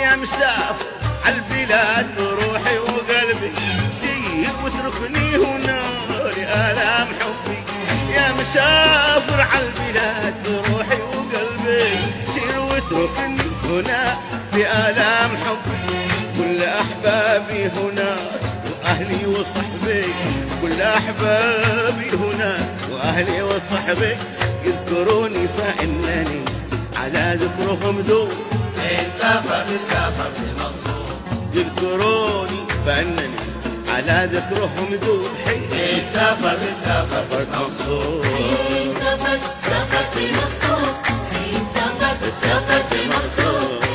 يا مسافر عالبلاد بروحي وقلبي، سير واتركني هنا لآلام حبي. يا مسافر عالبلاد بروحي وقلبي، سير واتركني هنا لآلام حبي. كل أحبابي هنا وأهلي وصحبي، كل أحبابي هنا وأهلي وصحبي، يذكروني فإنني على ذكرهم دوم. سافر سافر في مقصود، يذكروني فإنني على ذكرهم دوم. سافر سافر في مقصود، سافر سافر في مقصود، سافر سافر في مقصود.